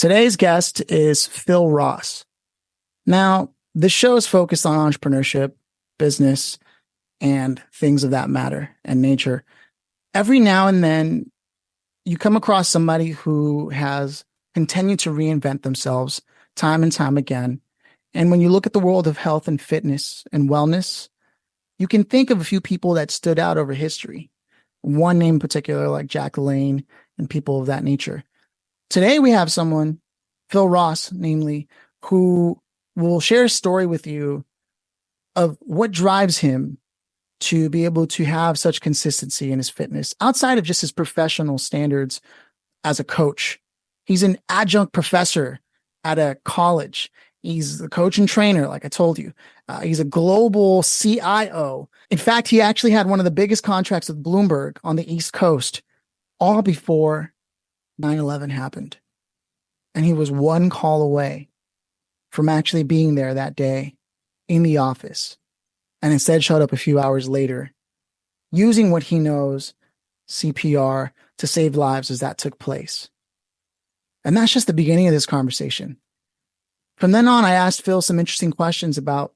Today's guest is Phil Ross. Now, this show is focused on entrepreneurship, business, and things of that matter and nature. Every now and then, you come across somebody who has continued to reinvent themselves time and time again. And when you look at the world of health and fitness and wellness, you can think of a few people that stood out over history. One name in particular, like Jack LaLanne and people of that nature. Today, we have someone, Phil Ross, namely, who will share a story with you of what drives him to be able to have such consistency in his fitness outside of just his professional standards as a coach. He's an adjunct professor at a college. He's the coach and trainer, like I told you. He's a global CIO. In fact, he actually had one of the biggest contracts with Bloomberg on the East Coast, all before 9/11 happened. And he was one call away from actually being there that day in the office, and instead showed up a few hours later using what he knows, CPR, to save lives as that took place. And that's just the beginning of this conversation. From then on, I asked Phil some interesting questions about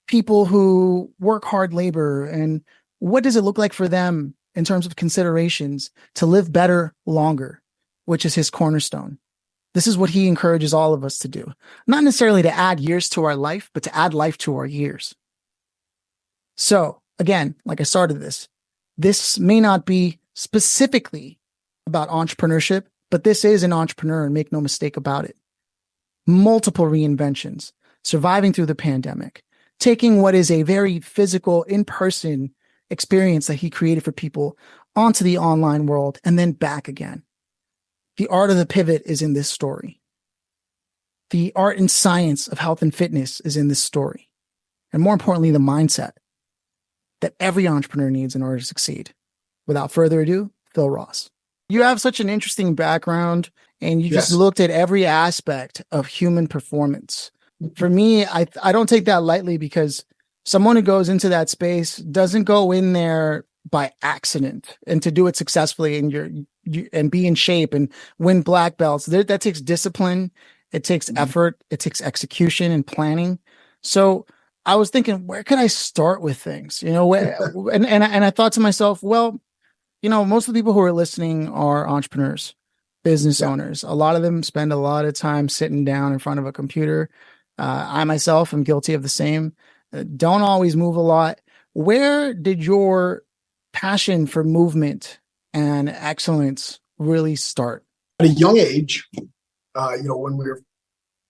people who work hard labor and what does it look like for them in terms of considerations to live better longer, which is his cornerstone. This is what he encourages all of us to do. Not necessarily to add years to our life, but to add life to our years. So again, like I started this may not be specifically about entrepreneurship, but this is an entrepreneur, and make no mistake about it. Multiple reinventions, surviving through the pandemic, taking what is a very physical, in-person experience that he created for people onto the online world and then back again. The art of the pivot is in this story. The art and science of health and fitness is in this story. And more importantly, the mindset that every entrepreneur needs in order to succeed. Without further ado, Phil Ross. You have such an interesting background, and you just looked at every aspect of human performance. For me, I don't take that lightly, because someone who goes into that space doesn't go in there by accident, and to do it successfully and be in shape and win black belts. That takes discipline. It takes effort. It takes execution and planning. So I was thinking, where could I start with things? And I thought to myself, well, most of the people who are listening are entrepreneurs, business owners. A lot of them spend a lot of time sitting down in front of a computer. I myself am guilty of the same. Don't always move a lot. Where did your passion for movement and excellence really start? At a young age, when we were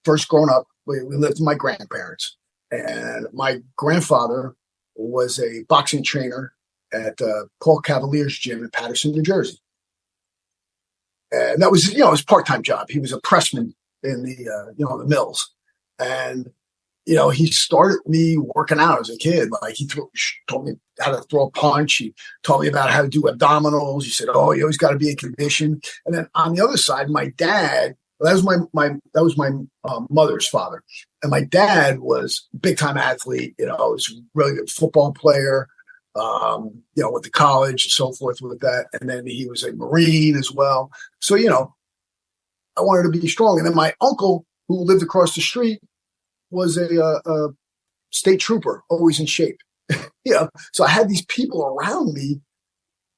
first growing up, we lived with my grandparents, and my grandfather was a boxing trainer at Paul Cavalier's gym in Paterson, New Jersey. And that was, his part-time job. He was a pressman in the mills. And, he started me working out as a kid. Like, he taught me how to throw a punch. He taught me about how to do abdominals. He said, "Oh, you always got to be in condition." And then on the other side, my dad, that was my mother's father. And my dad was a big time athlete, was a really good football player, went to college and so forth with that. And then he was a Marine as well. So, I wanted to be strong. And then my uncle, who lived across the street, was a state trooper, always in shape. So I had these people around me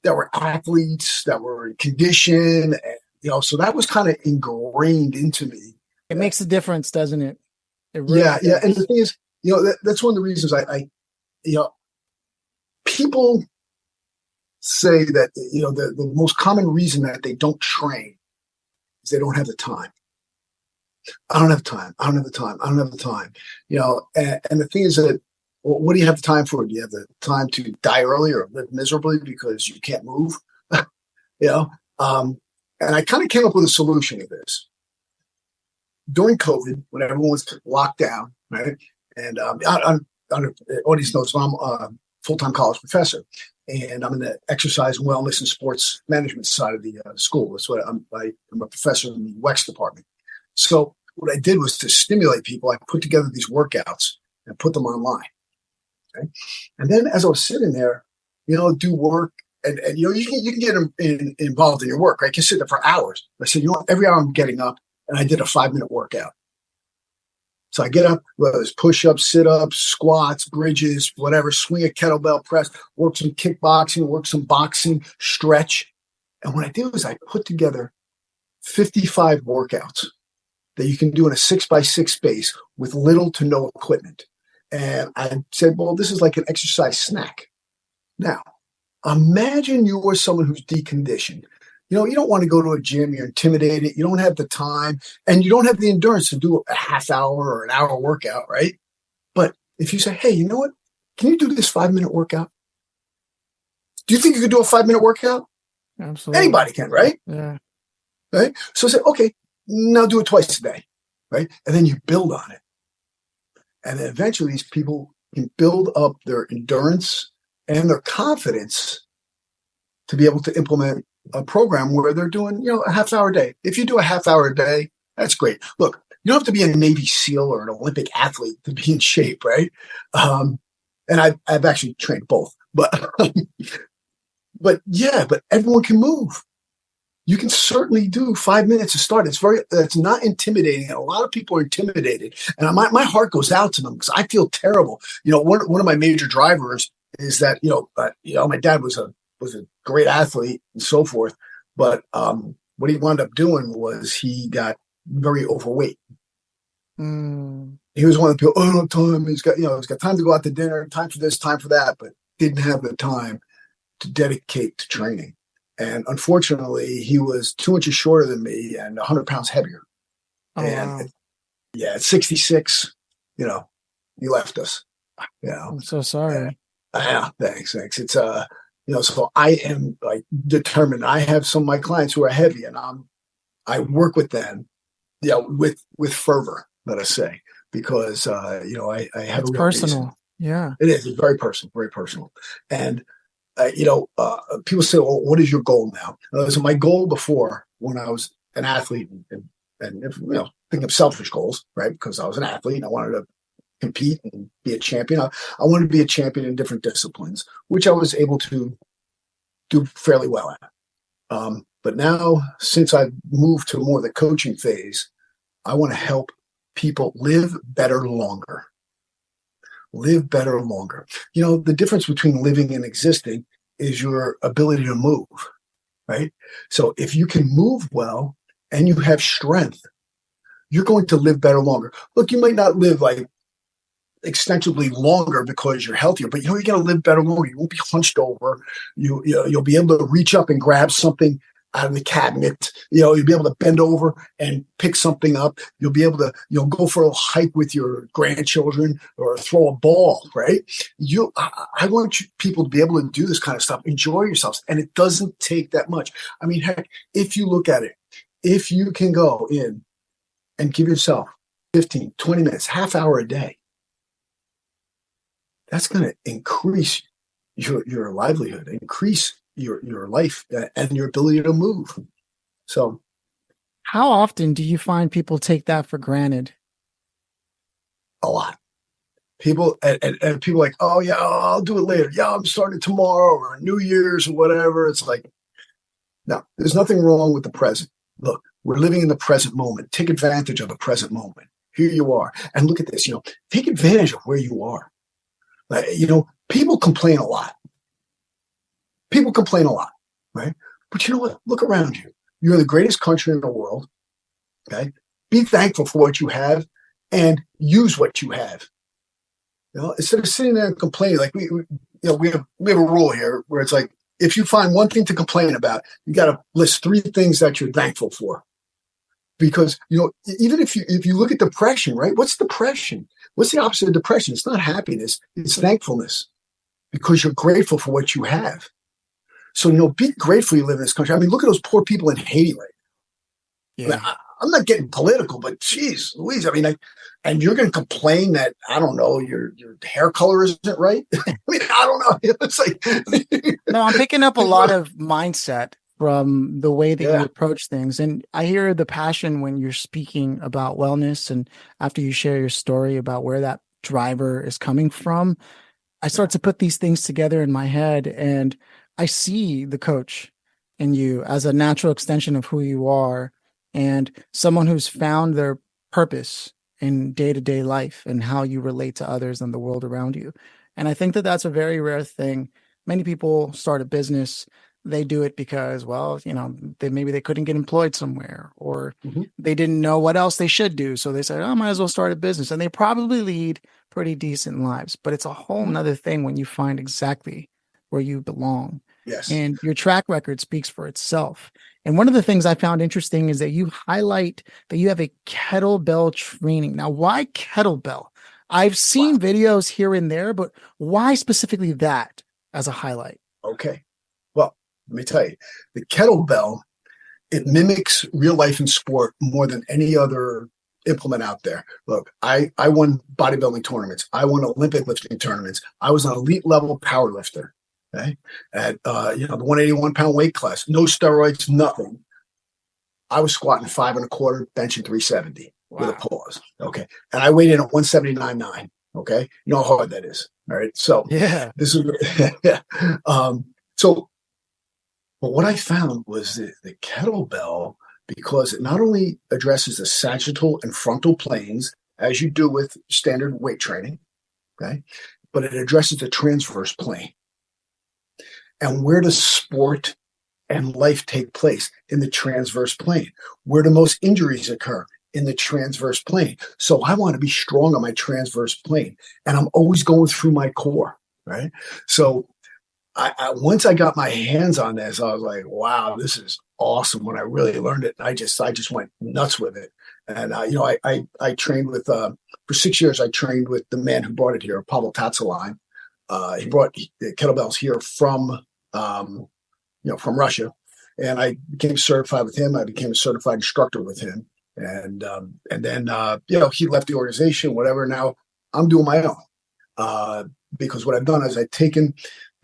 that were athletes, that were in condition, and, so that was kind of ingrained into me. It makes a difference, doesn't it? It really does. And the thing is, that's one of the reasons I people say that, the most common reason that they don't train is they don't have the time. I don't have time. And the thing is that, well, what do you have the time for? Do you have the time to die early or live miserably because you can't move? And I kind of came up with a solution to this. During COVID, when everyone was locked down, right? And audience knows, I'm a full-time college professor, and I'm in the exercise, wellness, and sports management side of the school. That's what I'm a professor in the WEX department. So what I did was to stimulate people. I put together these workouts and put them online. Okay? And then as I was sitting there, do work and you can get involved in your work, right? You can sit there for hours. I said, every hour I'm getting up and I did a 5-minute workout. So I get up, whether it's push-ups, sit-ups, squats, bridges, whatever, swing a kettlebell press, work some kickboxing, work some boxing, stretch. And what I do is I put together 55 workouts that you can do in a 6x6 space with little to no equipment. And I said, well, this is like an exercise snack. Now, imagine you are someone who's deconditioned. You don't want to go to a gym. You're intimidated. You don't have the time, and you don't have the endurance to do a half hour or an hour workout, right? But if you say, hey, you know what? Can you do this 5-minute workout? Do you think you could do a 5-minute workout? Absolutely. Anybody can, right? Yeah. Right? So I say, okay, now do it twice a day, right? And then you build on it. And then eventually these people can build up their endurance and their confidence to be able to implement a program where they're doing, a half hour a day. If you do a half hour a day, that's great. Look, you don't have to be a Navy SEAL or an Olympic athlete to be in shape, right? And I've actually trained both, but but everyone can move. You can certainly do 5 minutes to start. It's not intimidating. A lot of people are intimidated, and my heart goes out to them because I feel terrible. One of my major drivers is that my dad was a great athlete and so forth, but what he wound up doing was he got very overweight. He was one of the people. Oh, no time. He's got time to go out to dinner, time for this, time for that, but didn't have the time to dedicate to training. And unfortunately, he was 2 inches shorter than me and 100 pounds heavier. Oh, and wow. At 66, he left us. I'm so sorry. Yeah, thanks. It's so I am like determined. I have some of my clients who are heavy, and I work with them, with fervor. Let us say, because I have it's a real personal. reason. Yeah, it is. It's very personal, and. People say, well, what is your goal now? So my goal before, when I was an athlete and thinking of selfish goals, right? Because I was an athlete and I wanted to compete and be a champion. I wanted to be a champion in different disciplines, which I was able to do fairly well at. But now, since I've moved to more the coaching phase, I want to help people live better longer. Live better longer. The difference between living and existing is your ability to move, right? So if you can move well and you have strength, you're going to live better longer. Look, you might not live like extensively longer because you're healthier, but you're going to live better longer. You won't be hunched over. You'll be able to reach up and grab something out of the cabinet. You'll be able to bend over and pick something up. You'll be able to, go for a hike with your grandchildren or throw a ball, right? I want people to be able to do this kind of stuff, enjoy yourselves. And it doesn't take that much. I mean, heck, if you look at it, if you can go in and give yourself 15, 20 minutes, half hour a day, that's going to increase your livelihood, increase your life and your ability to move. So how often do you find people take that for granted? A lot. People and people like, oh yeah, I'll do it later. Yeah, I'm starting tomorrow or New Year's or whatever. It's like, no, there's nothing wrong with the present. Look, we're living in the present moment. Take advantage of the present moment. Here you are. And look at this, take advantage of where you are. People complain a lot. People complain a lot, right? But you know what? Look around you. You're the greatest country in the world, okay? Be thankful for what you have and use what you have. Instead of sitting there and complaining, like we have a rule here where it's like, if you find one thing to complain about, you got to list 3 things that you're thankful for. Because, even if you look at depression, right? What's depression? What's the opposite of depression? It's not happiness. It's thankfulness, because you're grateful for what you have. So, be grateful you live in this country. I mean, look at those poor people in Haiti right now. Yeah. I mean, I'm not getting political, but geez, Louise, I mean, and you're going to complain that, I don't know, your hair color isn't right? I mean, I don't know. It's like, no, I'm picking up a lot of mindset from the way that you approach things. And I hear the passion when you're speaking about wellness. And after you share your story about where that driver is coming from, I start to put these things together in my head. And I see the coach in you as a natural extension of who you are and someone who's found their purpose in day-to-day life and how you relate to others and the world around you. And I think that that's a very rare thing. Many people start a business, they do it because, well, maybe they couldn't get employed somewhere or Mhm. they didn't know what else they should do. So they said, oh, I might as well start a business. And they probably lead pretty decent lives. But it's a whole nother thing when you find exactly where you belong. Yes. And your track record speaks for itself. And one of the things I found interesting is that you highlight that you have a kettlebell training. Now, why kettlebell? I've seen Wow. videos here and there, but why specifically that as a highlight? Okay. Well, let me tell you, the kettlebell, it mimics real life in sport more than any other implement out there. Look, I won bodybuilding tournaments. I won Olympic lifting tournaments. I was an elite level power lifter. Okay. At the 181-pound weight class, no steroids, nothing. I was squatting 5.25, benching 370 with a Wow. pause. Okay. And I weighed in at 179.9. Okay. You know how hard that is. All right. So Yeah. this is yeah. So but what I found was the kettlebell, because it not only addresses the sagittal and frontal planes, as you do with standard weight training, okay, but it addresses the transverse plane. And where does sport and life take place? In the transverse plane. Where do most injuries occur? In the transverse plane. So I want to be strong on my transverse plane. And I'm always going through my core, right? So once I got my hands on this, I was like, wow, this is awesome. When I really learned it, I just went nuts with it. And I trained with for 6 years. I trained with the man who brought it here, Pavel Tatsaline. He brought the kettlebells here from Russia, and I became certified with him. I became a certified instructor with him, and then he left the organization. Whatever. Now I'm doing my own because what I've done is I've taken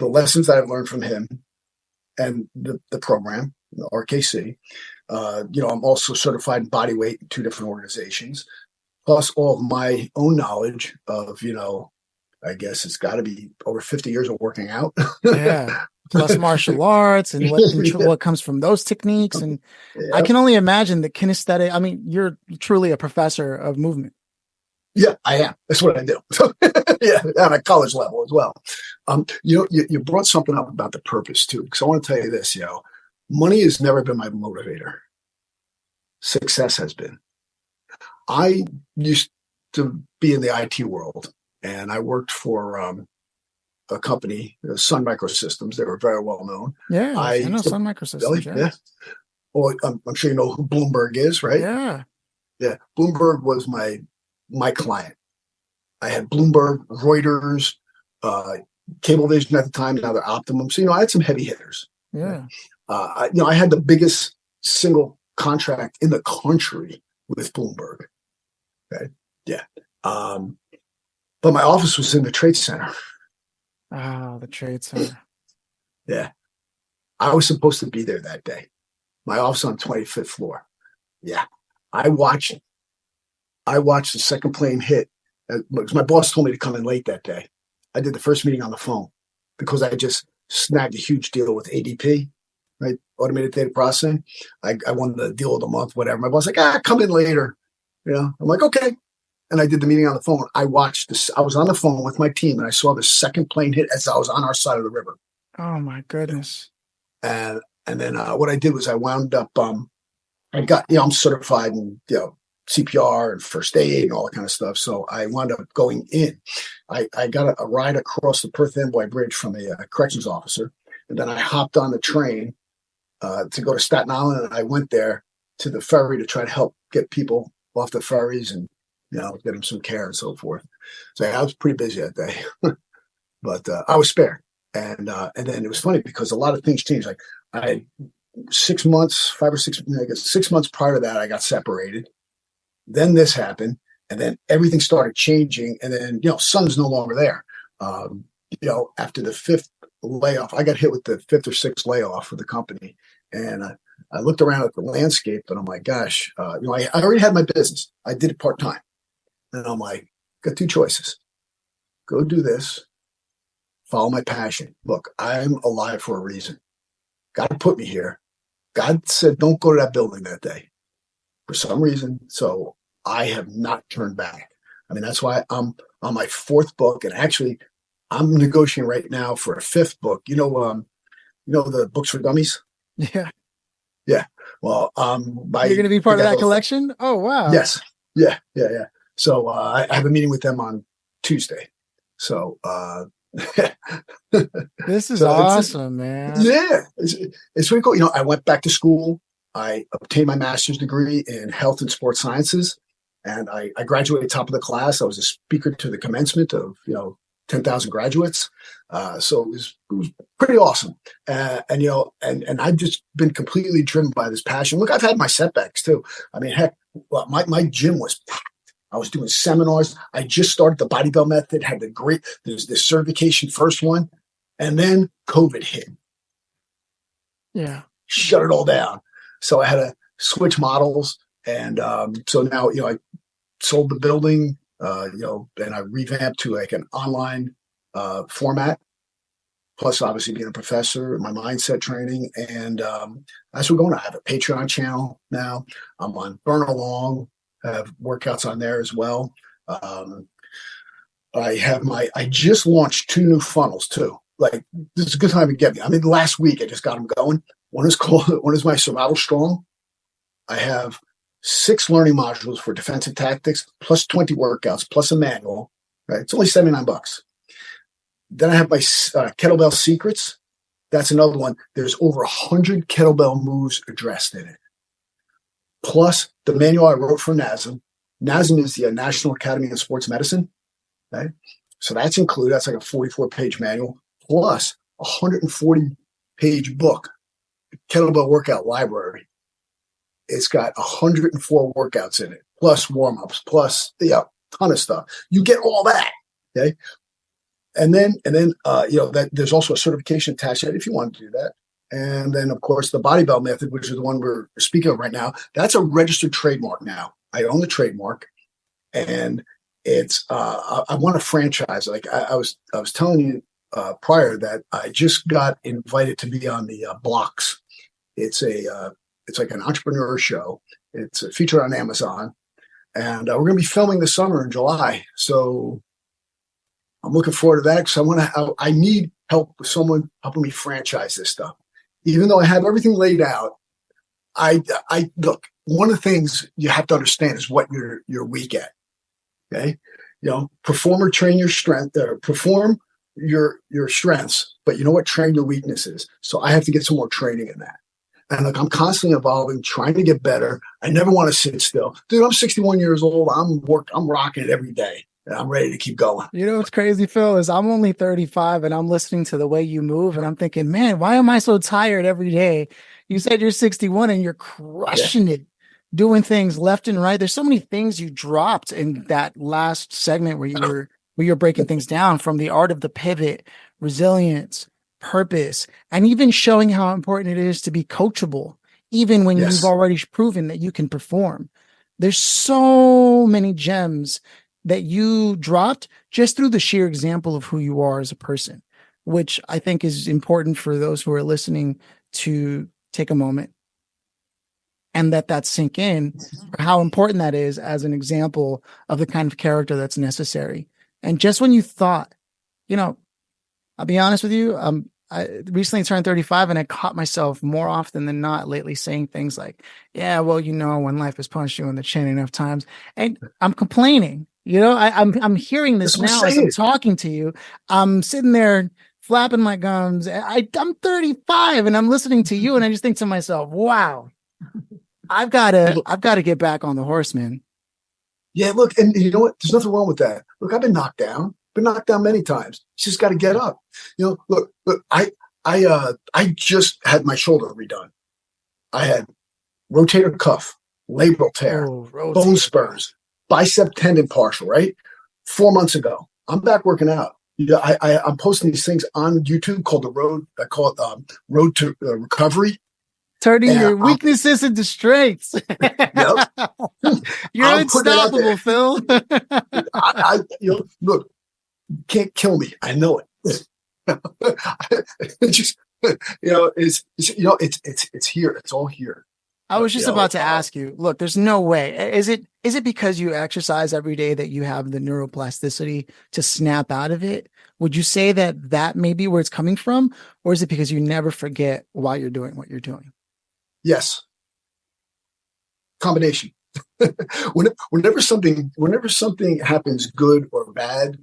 the lessons that I've learned from him and the program, the RKC. I'm also certified in body weight in 2 different organizations, plus all of my own knowledge of, I guess it's got to be over 50 years of working out. Yeah. Plus martial arts and Yeah. what comes from those techniques. And I Yep. can only imagine the kinesthetic. I mean, you're truly a professor of movement. Yeah, I am. That's what I do. Yeah, on a college level as well. You brought something up about the purpose too, because I want to tell you this. Money has never been my motivator. Success has been. I used to be in the IT world, and I worked for a company, Sun Microsystems. They were very well known. Yeah. I I know Sun Microsystems. really, Yeah. yeah. Well, I'm sure you know who Bloomberg is, right? Yeah. Yeah, Bloomberg was my client. I had Bloomberg, Reuters, uh, Cablevision at the time. Now they're Optimum. So I had some heavy hitters. Okay? Yeah. I had the biggest single contract in the country with Bloomberg. Okay, yeah. Um, but my office was in the Trade Center. Oh, the Trade Center. Yeah, I was supposed to be there that day. My office on the 25th floor. Yeah, I watched. I watched the second plane hit. Because my boss told me to come in late that day. I did the first meeting on the phone because I just snagged a huge deal with ADP, right? Automated data processing. I won the deal of the month, whatever. My boss was like, come in later. I'm like, okay. And I did the meeting on the phone. I watched this. I was on the phone with my team and I saw the second plane hit as I was on our side of the river. Oh my goodness. And then what I did was I wound up, I got, I'm certified in, CPR and first aid and all that kind of stuff. So I wound up going in. I got a ride across the Perth Amboy Bridge from a corrections officer. And then I hopped on the train to go to Staten Island. And I went there to the ferry to try to help get people off the ferries and, get them some care and so forth. So I was pretty busy that day, but I was spared. And then it was funny because a lot of things changed. Like I had 6 months, 5 or 6, I guess 6 months prior to that, I got separated. Then this happened, and then everything started changing. And then, son's no longer there. After the 5th layoff, I got hit with the 5th or 6th layoff for the company. And I looked around at the landscape and I'm like, gosh, I already had my business. I did it part-time. And I'm like, got 2 choices. Go do this follow my passion. Look, I'm alive for a reason. God put me here. God said, don't go to that building that day for some reason. So I have not turned back. I mean, that's why I'm on my fourth book. And actually, I'm negotiating right now for a fifth book. The books for dummies? Yeah. Yeah. Well, You're I going to be part think of I have that a, collection? Oh, wow. yes. Yeah. Yeah. Yeah. So I have a meeting with them on Tuesday. So, This is so awesome, man. yeah, it's really cool. I went back to school. I obtained my master's degree in health and sports sciences, and I graduated top of the class. I was a speaker to the commencement of 10,000 graduates. So it was pretty awesome. And I've just been completely driven by this passion. Look, I've had my setbacks too. I mean, heck, well, my gym was packed. I was doing seminars. I just started the body bell method, had there's this certification first one, and then COVID hit, Yeah. shut it all down. So I had to switch models. And so now, I sold the building, and I revamped to like an online format, plus obviously being a professor, my mindset training. And that's what we're going to. I have a Patreon channel now. I'm on Burn Along. I have workouts on there as well. I just launched 2 new funnels too. Like, this is a good time to get me. I mean, last week I just got them going. One is my Survival Strong. I have 6 learning modules for defensive tactics, plus 20 workouts, plus a manual. Right, it's only $79. Then I have my kettlebell secrets. That's another one. There's over 100 kettlebell moves addressed in it. Plus the manual I wrote for NASM. NASM is the National Academy of Sports Medicine. Right? So that's included. That's like a 44-page manual, plus a 140-page book, kettlebell workout library. It's got 104 workouts in it, plus warm-ups, plus ton of stuff. You get all that. Okay. And then that there's also a certification attached to it if you want to do that. And then, of course, the body bell method, which is the one we're speaking of right now, that's a registered trademark now. I own the trademark, and it's I want to franchise. Like I was telling you prior that I just got invited to be on the Blocks. It's like an entrepreneur show. It's featured on Amazon, and we're going to be filming this summer in July. So I'm looking forward to that because I need help with someone helping me franchise this stuff. Even though I have everything laid out, I look. One of the things you have to understand is what you're weak at. Okay, perform or train your strength. Perform your strengths, but you know what? Train your weaknesses. So I have to get some more training in that. And look, I'm constantly evolving, trying to get better. I never want to sit still, dude. I'm 61 years old. I'm rocking it every day. And I'm ready to keep going. You know what's crazy, Phil, is I'm only 35 and I'm listening to the way you move and I'm thinking, man, why am I so tired every day? You said you're 61 and you're crushing it, doing things left and right. There's so many things you dropped in that last segment where you're breaking things down, from the art of the pivot, resilience, purpose, and even showing how important it is to be coachable, even when you've already proven that you can perform. There's so many gems that you dropped just through the sheer example of who you are as a person, which I think is important for those who are listening to take a moment and let that sink in, for how important that is as an example of the kind of character that's necessary. And just when you thought, I'll be honest with you, I recently turned 35 and I caught myself more often than not lately saying things like, yeah, well, when life has punched you in the chin enough times, and I'm complaining. I'm hearing this now as I'm talking to you. I'm sitting there flapping my gums. I'm 35 and I'm listening to you, and I just think to myself, wow, I've got to get back on the horse, man. Yeah, look, and you know what? There's nothing wrong with that. Look, I've been knocked down. Been knocked down many times. You just got to get up. Look, I just had my shoulder redone. I had rotator cuff, labral tear, bone spurs, bicep tendon partial, right? 4 months ago. I'm back working out. I'm posting these things on YouTube called I call it Road to Recovery. Turning your weaknesses into strengths. Yep. You're unstoppable, Phil. Look, you can't kill me. I know it. It's just, it's here. It's all here. I was But, just about to ask you, look, there's no way. Is it because you exercise every day that you have the neuroplasticity to snap out of it? Would you say that that may be where it's coming from, or is it because you never forget why you're doing what you're doing? yes, combination. Whenever something happens, good or bad,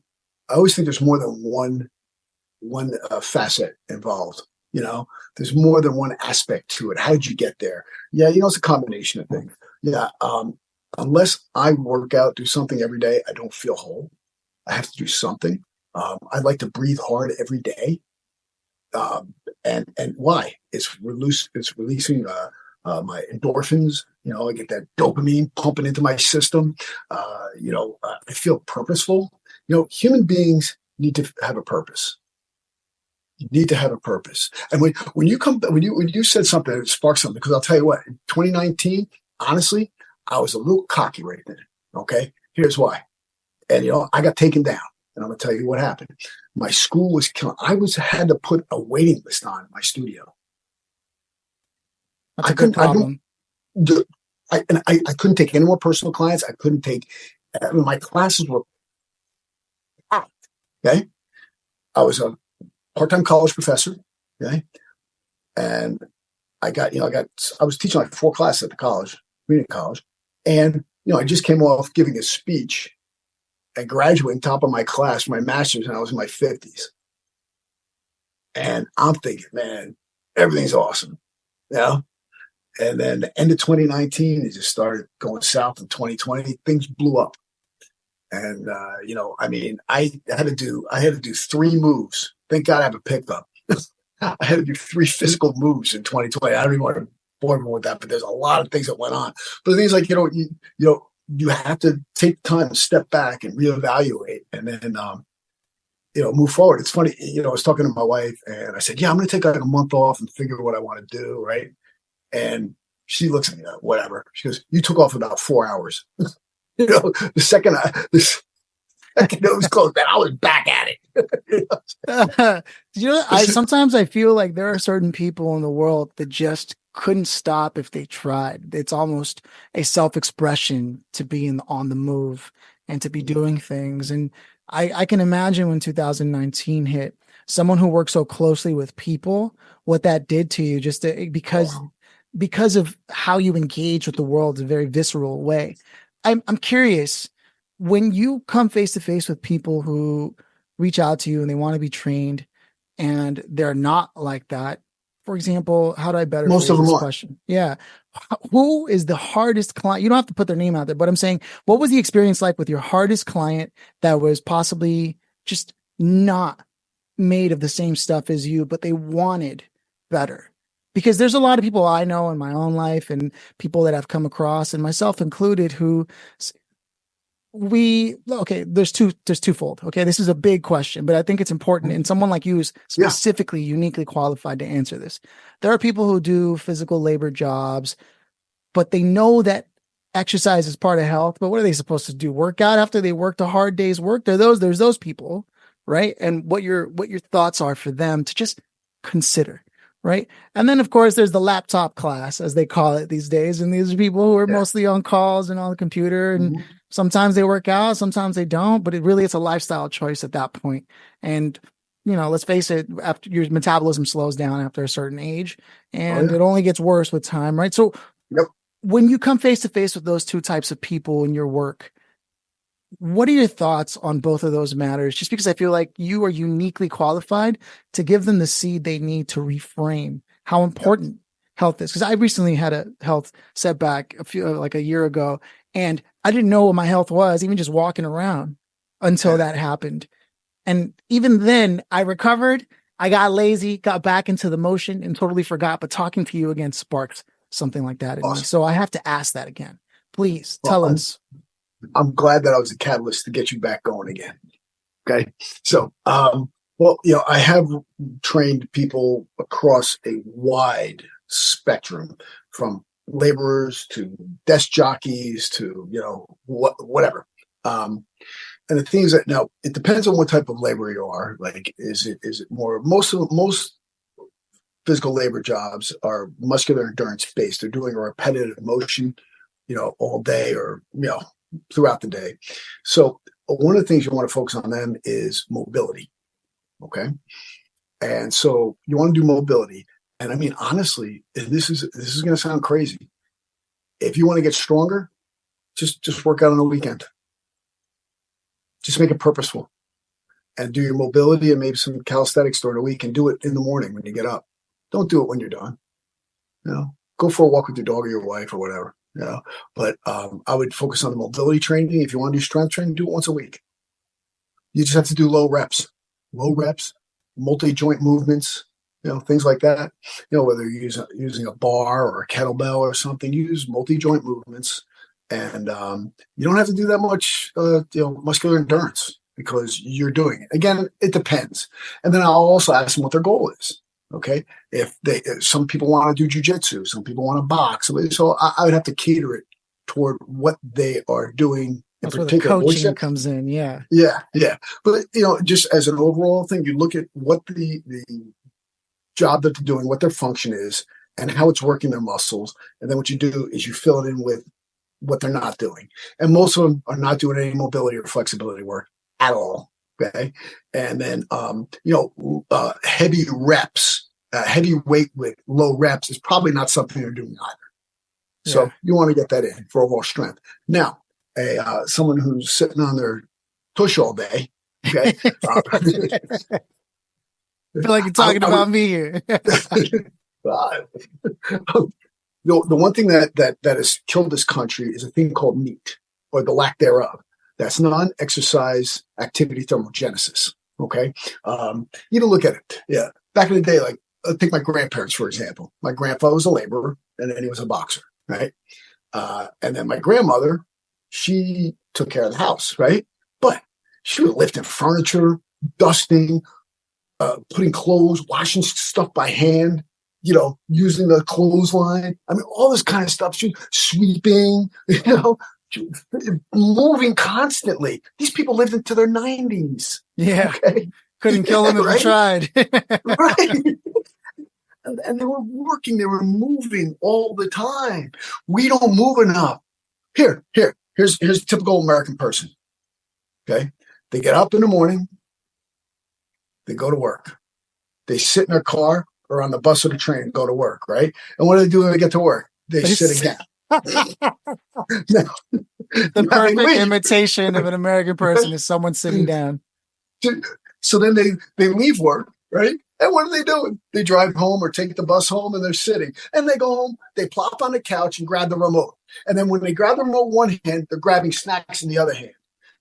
I always think there's more than one facet involved. There's more than one aspect to it. How did you get there? Yeah, it's a combination of things. Yeah, unless I work out, do something every day, I don't feel whole. I have to do something. I like to breathe hard every day. And why? It's releasing my endorphins. I get that dopamine pumping into my system. I feel purposeful. Human beings need to have a purpose. You need to have a purpose. And when you said something, it sparked something. Because I'll tell you what, in 2019, honestly, I was a little cocky right then. Okay, here's why. And I got taken down. And I'm gonna tell you what happened. My school was killing. Had to put a waiting list on in my studio. That's I a good couldn't. I don't. problem. I couldn't take any more personal clients. I couldn't take. My classes were packed. Okay, I was a part-time college professor. Okay, and I was teaching like 4 classes at the college, community college, and I just came off giving a speech and graduating top of my class for my master's, and I was in my 50s. And I'm thinking, man, everything's awesome. You know? And then the end of 2019, it just started going south. In 2020, things blew up. And I had to do 3 moves. Thank God I have a pickup. I had to do 3 physical moves in 2020. I don't even want to bore everyone with that, but there's a lot of things that went on. But the things like, you have to take time to step back and reevaluate and then move forward. It's funny, I was talking to my wife and I said, yeah, I'm going to take like a month off and figure what I want to do. Right. And she looks at me like, whatever. She goes, you took off about 4 hours. The second it was closed, man, I was back at it. I sometimes I feel like there are certain people in the world that just couldn't stop if they tried. It's almost a self-expression to be on the move and to be doing things. And I can imagine when 2019 hit, someone who worked so closely with people, what that did to you, because of how you engage with the world in a very visceral way. I'm curious, when you come face to face with people who reach out to you and they want to be trained and they're not like that. For example, how do I better Most phrase of them this are. question? Yeah. Who is the hardest client? You don't have to put their name out there, but I'm saying, what was the experience like with your hardest client that was possibly just not made of the same stuff as you, but they wanted better? Because there's a lot of people I know in my own life and people that I've come across, and myself included, who there's twofold. Okay, this is a big question, but I think it's important, and someone like you is Yeah. specifically uniquely qualified to answer this. There are people who do physical labor jobs, but they know that exercise is part of health. But what are they supposed to do? Work out after they worked a hard day's work? There's those people, right? And what your thoughts are for them to just consider, right? And then of course there's the laptop class, as they call it these days, and these are people who are Yeah. mostly on calls and on the computer, and Mhm. sometimes they work out, sometimes they don't, but it's a lifestyle choice at that point. And let's face it, after your metabolism slows down after a certain age, Oh and yeah. it only gets worse with time, right? So Yep. when you come face to face with those two types of people in your work, what are your thoughts on both of those matters? Just because I feel like you are uniquely qualified to give them the seed they need to reframe how Yep. important health is. Because I recently had a health setback like a year ago, and I didn't know what my health was, even just walking around, until Yeah. that happened. And even then, I recovered. I got lazy, got back into the motion, and totally forgot. But talking to you again sparked something like that in me. Awesome. So I have to ask that again. Please Well, tell I'm us. I'm glad that I was a catalyst to get you back going again. Okay. So, well, I have trained people across a wide spectrum, from laborers to desk jockeys to, whatever. Um, And the thing is that now it depends on what type of labor you are. Like, is it more, most physical labor jobs are muscular endurance based. They're doing a repetitive motion, all day or, throughout the day. So one of the things you want to focus on then is mobility. Okay. And so you want to do mobility. And I mean, honestly, this is going to sound crazy. If you want to get stronger, just work out on the weekend. Just make it purposeful and do your mobility and maybe some calisthenics during the week, and do it in the morning when you get up. Don't do it when you're done. Go for a walk with your dog or your wife or whatever. But I would focus on the mobility training. If you want to do strength training, do it once a week. You just have to do low reps, multi-joint movements, things like that. Whether you're using a bar or a kettlebell or something, use multi-joint movements. And you don't have to do that much, muscular endurance, because you're doing it. Again, it depends. And then I'll also ask them what their goal is. Okay. If some people want to do jujitsu, some people want to box. So I would have to cater it toward what they are doing. That's where the coaching comes in. Yeah. Yeah. Yeah. But, just as an overall thing, you look at what the job that they're doing, what their function is, and how it's working their muscles. And then what you do is you fill it in with what they're not doing. And most of them are not doing any mobility or flexibility work at all. Okay. And then, heavy reps, heavy weight with low reps is probably not something they're doing either. Yeah. So you want to get that in for overall strength. Now, someone who's sitting on their tush all day. Okay. I feel like you're talking about me here. The one thing that has killed this country is a thing called NEAT, or the lack thereof. That's non-exercise activity thermogenesis. Okay. You look at it. Yeah. Back in the day, like, take my grandparents, for example. My grandfather was a laborer, and then he was a boxer. Right. And then my grandmother, she took care of the house. Right. But she was lifting furniture, dusting, putting clothes, washing stuff by hand, using the clothesline. I mean, all this kind of stuff. She sweeping, moving constantly. These people lived into their 90s. Yeah. Okay? Couldn't kill them if you tried. Right. And they were working. They were moving all the time. We don't move enough. Here's a typical American person. Okay. They get up in the morning. They go to work. They sit in their car or on the bus or the train and go to work, right? And what do they do when they get to work? They sit again. The perfect imitation of an American person is someone sitting down. So then they leave work, right? And what are they doing? They drive home or take the bus home, and they're sitting. And they go home, they plop on the couch and grab the remote. And then when they grab the remote one hand, they're grabbing snacks in the other hand.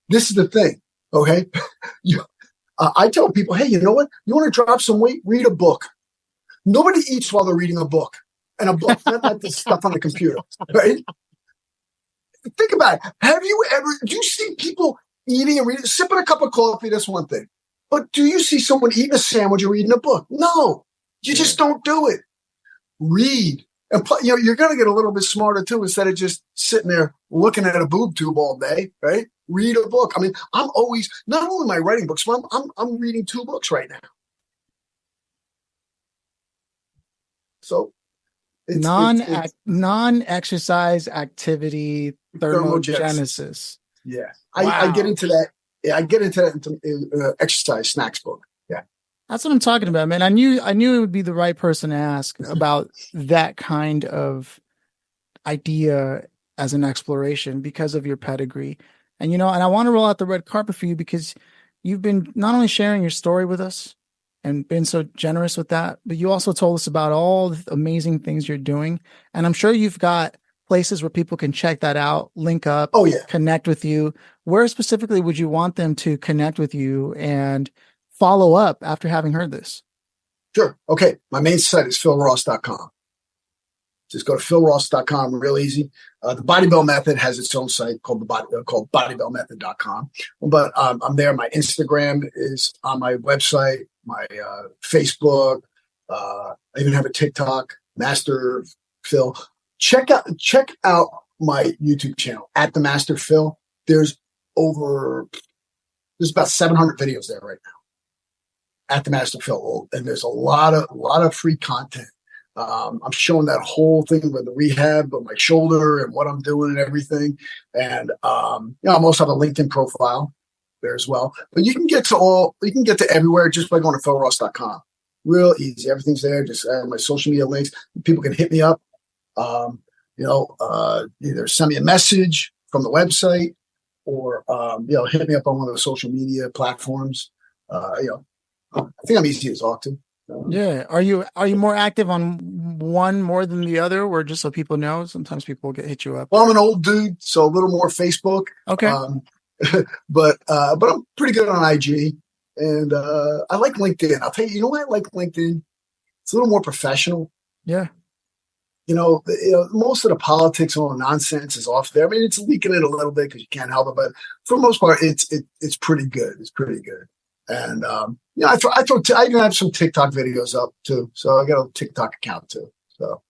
This is the thing, okay? I tell people, hey, you know what? You want to drop some weight? Read a book. Nobody eats while they're reading a book. And a book, not like this stuff on the computer, right? Think about it. Do you see people eating and reading, sipping a cup of coffee? That's one thing. But do you see someone eating a sandwich or reading a book? No, you just don't do it. Read. And you're going to get a little bit smarter too, instead of just sitting there looking at a boob tube all day, right? Read a book. I mean, I'm always, not only am I writing books, but I'm reading 2 books right now. So non-exercise activity thermogenesis. Yeah. Wow. I get into that. Yeah, I get into that in exercise snacks book. Yeah. That's what I'm talking about, man. I knew it would be the right person to ask about that kind of idea as an exploration because of your pedigree. And, and I want to roll out the red carpet for you because you've been not only sharing your story with us and been so generous with that, but you also told us about all the amazing things you're doing. And I'm sure you've got places where people can check that out, link up, connect with you. Where specifically would you want them to connect with you and follow up after having heard this? Sure. Okay. My main site is philross.com. Just go to philross.com, real easy. The Bodybell Method has its own site called bodybellmethod.com. But I'm there. My Instagram is on my website, my Facebook. I even have a TikTok, Master Phil. Check out my YouTube channel at the Master Phil. There's over there's about 700 videos there right now at the Master Phil, and there's a lot of free content. I'm showing that whole thing with the rehab of my shoulder and what I'm doing and everything. And I'm also have a LinkedIn profile there as well. But you can get to everywhere just by going to philross.com. Real easy. Everything's there. Just my social media links. People can hit me up. Either send me a message from the website or hit me up on one of the social media platforms. I think I'm easy to talk to. Yeah. Are you more active on one more than the other, or just so people know? Sometimes people hit you up. Well, I'm an old dude, so a little more Facebook. Okay. But I'm pretty good on IG, and I like LinkedIn. I'll tell you, why I like LinkedIn? It's a little more professional. Yeah. Most of the politics and all the nonsense is off there. I mean, it's leaking it a little bit because you can't help it, but for the most part, it's pretty good. It's pretty good. And I even have some TikTok videos up too. So I got a TikTok account too. So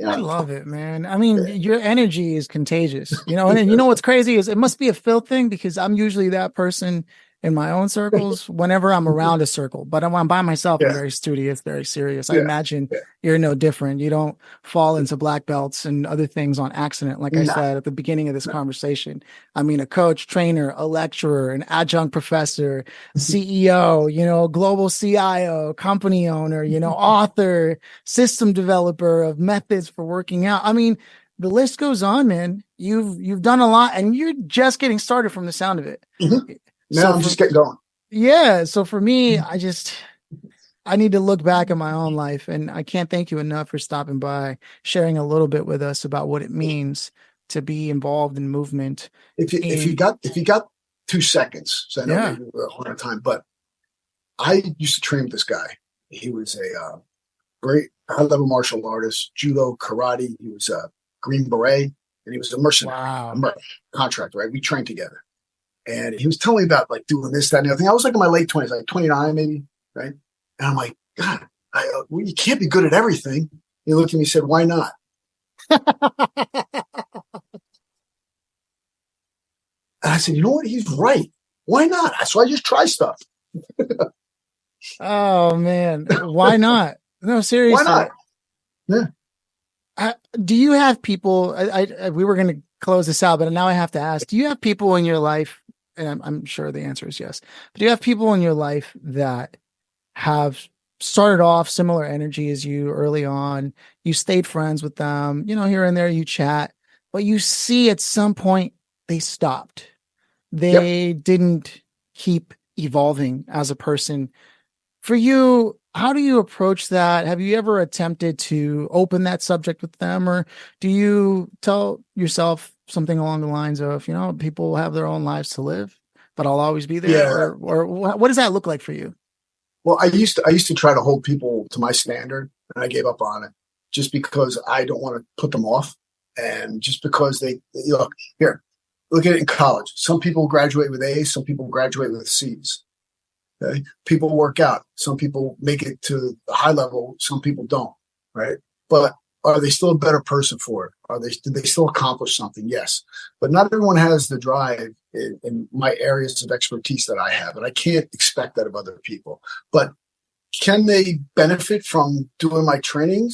I love it, man. I mean, your energy is contagious, and you know what's crazy is it must be a Phil thing, because I'm usually that person in my own circles whenever I'm around a circle, but when I'm by myself, I'm very studious, very serious. I imagine you're no different. You don't fall into black belts and other things on accident. Like I said at the beginning of this conversation, I mean, a coach, trainer, a lecturer, an adjunct professor, CEO, global CIO, company owner, author, system developer of methods for working out. I mean, the list goes on, man. You've done a lot, and you're just getting started from the sound of it. Mm-hmm. Now I'm just getting going. Yeah. So for me, I need to look back at my own life, and I can't thank you enough for stopping by, sharing a little bit with us about what it means to be involved in movement. If you got 2 seconds, so I know maybe we're all out of time, but I used to train with this guy. He was a great high-level martial artist, judo, karate. He was a Green Beret, and he was a mercenary, contractor, right? We trained together. And he was telling me about like doing this, that, and the other thing. I was like in my late 20s, like 29 maybe, right? And I'm like, God, you can't be good at everything. He looked at me and said, why not? And I said, you know what? He's right. Why not? So I just try stuff. Oh, man. Why not? No, seriously. Why not? Yeah. Do you have people, we were going to close this out, but now I have to ask, do you have people in your life, and I'm sure the answer is yes, but do you have people in your life that have started off similar energy as you early on? You stayed friends with them, here and there you chat, but you see at some point they stopped. They didn't keep evolving as a person. For you, how do you approach that? Have you ever attempted to open that subject with them, or do you tell yourself something along the lines of, people have their own lives to live, but I'll always be there? Or what does that look like for you? Well, I used to try to hold people to my standard, and I gave up on it just because I don't want to put them off. And just because they look at it in college. Some people graduate with A's, some people graduate with C's. Okay? People work out. Some people make it to the high level. Some people don't, right? But are they still a better person for it? Did they still accomplish something? Yes. But not everyone has the drive in my areas of expertise that I have. And I can't expect that of other people. But can they benefit from doing my training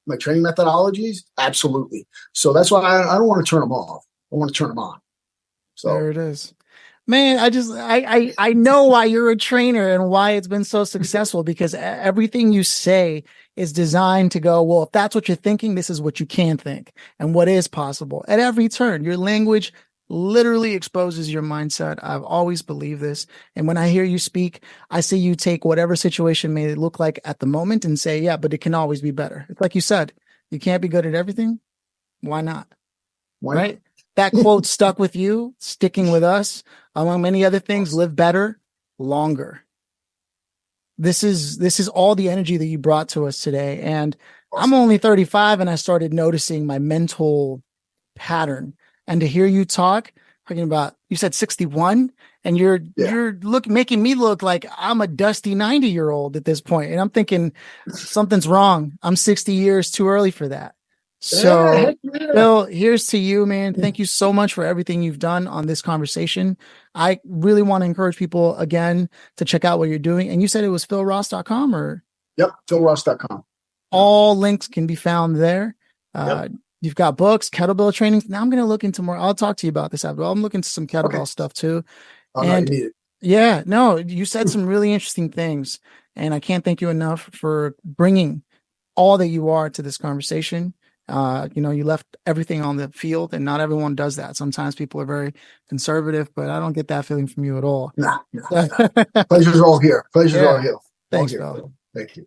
methodologies? Absolutely. So that's why I don't want to turn them off. I want to turn them on. So there it is. Man, I know why you're a trainer and why it's been so successful, because everything you say is designed to go, well, if that's what you're thinking, this is what you can think and what is possible. At every turn, your language literally exposes your mindset. I've always believed this. And when I hear you speak, I see you take whatever situation may look like at the moment and say, yeah, but it can always be better. It's like you said, you can't be good at everything. Why not? Right? That quote stuck with you, sticking with us, among many other things. Live better, longer. This is all the energy that you brought to us today. And I'm only 35, and I started noticing my mental pattern. And to hear you talking about, you said 61, and you're making me look like I'm a dusty 90-year-old at this point. And I'm thinking something's wrong. I'm 60 years too early for that. Yeah, So, heck yeah. Bill, here's to you, man. Thank you so much for everything you've done on this conversation. I really want to encourage people again to check out what you're doing. And you said it was philross.com, or Yep, philross.com. Yep. all links can be found there. Yep. You've got books, kettlebell training. Now I'm going to look into more. I'll talk to you about this after. I'm looking into some Okay. kettlebell stuff too. Oh no, you And need it. yeah, no, you said some really interesting things. And I can't thank you enough for bringing all that you are to this conversation. You left everything on the field, and not everyone does that. Sometimes people are very conservative, but I don't get that feeling from you at all. Nah, nah, nah. Pleasure's all here. Pleasure's all Yeah. here. All Thanks, here. Bill. Thank you.